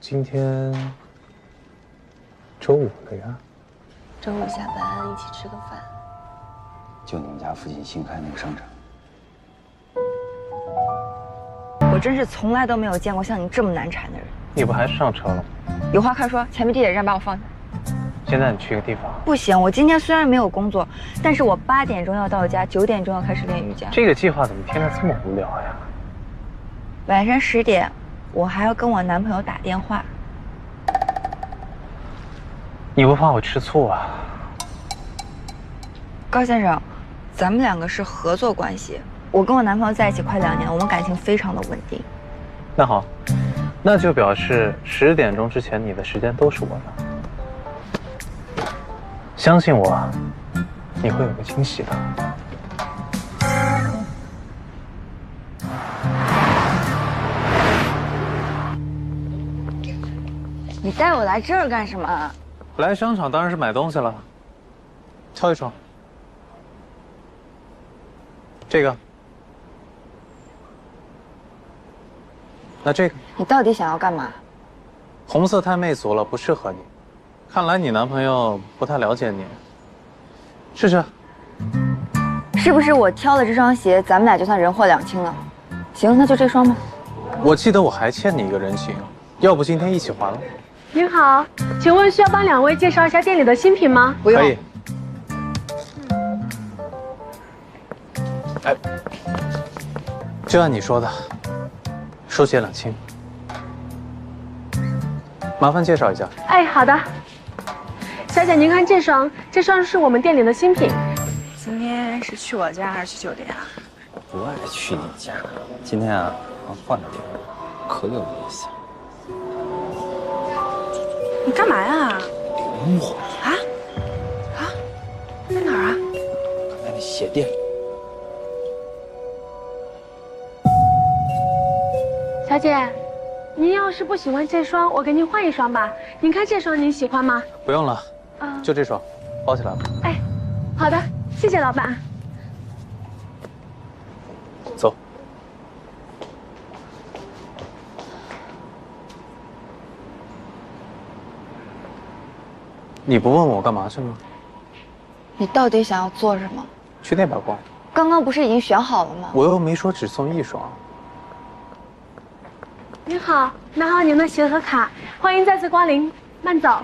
今天周五了呀。周五下班一起吃个饭。就你们家附近新开那个商场。我真是从来都没有见过像你这么难缠的人。你不还是上车了吗？有话快说，前面地铁站把我放下。现在你去个地方。不行，我今天虽然没有工作，但是我8点钟要到家，9点钟要开始练瑜伽。这个计划怎么听着这么无聊呀？晚上10点，我还要跟我男朋友打电话。你不怕我吃醋啊？高先生，咱们2个是合作关系，我跟我男朋友在一起快2年，我们感情非常的稳定。那好，那就表示10点钟之前你的时间都是我的。相信我，你会有个惊喜的。你带我来这儿干什么？来商场当然是买东西了。挑一双。这个。那这个。你到底想要干嘛？红色太媚俗了，不适合你。看来你男朋友不太了解你。试试。是不是我挑了这双鞋，咱们俩就算人货两清了？行，那就这双吧。我记得我还欠你一个人情，要不今天一起还了？您好，请问需要帮2位介绍一下店里的新品吗？不用。可以。哎，就按你说的，手写两清。麻烦介绍一下。哎，好的。小姐，您看这双是我们店里的新品。今天是去我家还是去酒店啊？不爱去你家。今天啊，换个地方，可有意思。你干嘛呀？领我啊？在哪儿啊？刚才那鞋店里。小姐，您要是不喜欢这双，我给您换一双吧。您看这双您喜欢吗？不用了，就这双，包起来吧。哎，好的，谢谢老板。走。你不问我干嘛去吗？你到底想要做什么？去那边逛。刚刚不是已经选好了吗？我又没说只送一双。您好，拿好您的鞋和卡，欢迎再次光临，慢走。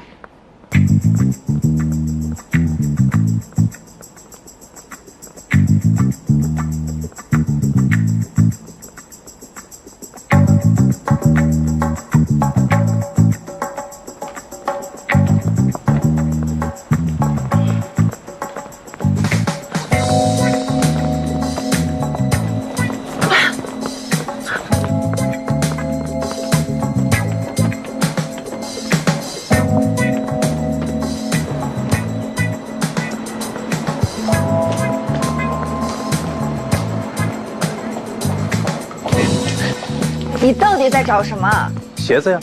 你到底在找什么？鞋子呀。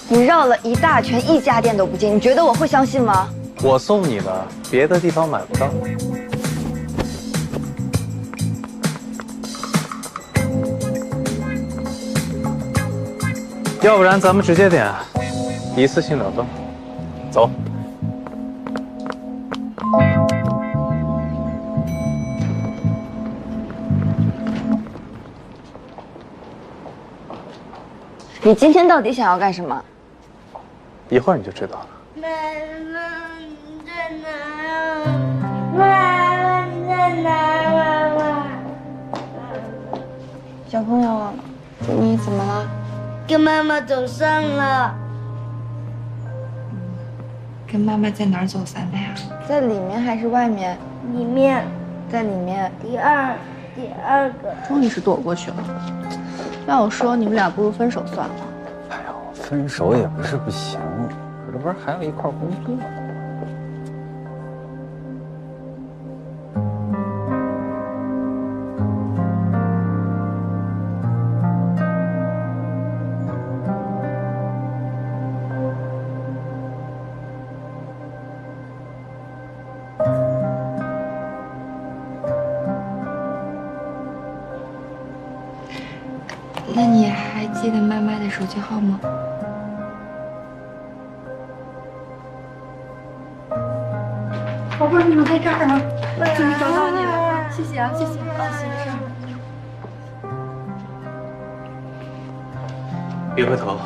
你绕了一大圈，一家店都不进，你觉得我会相信吗？我送你的，别的地方买不到。要不然咱们直接点，一次性2份。走。你今天到底想要干什么？一会儿你就知道了。妈妈在哪？妈妈在哪？妈妈，小朋友，你怎么了？跟妈妈走散了。跟妈妈在哪儿走散的呀？在里面还是外面？里面在里面。第二个。终于是躲过去了。要我说，你们俩不如分手算了。哎呦，分手也不是不行，可这不是还要一块工作吗？那你还记得妈妈的手机号吗？宝贝儿，你怎么在这儿啊？终于找到你了，谢谢啊，谢谢，谢谢。别回头。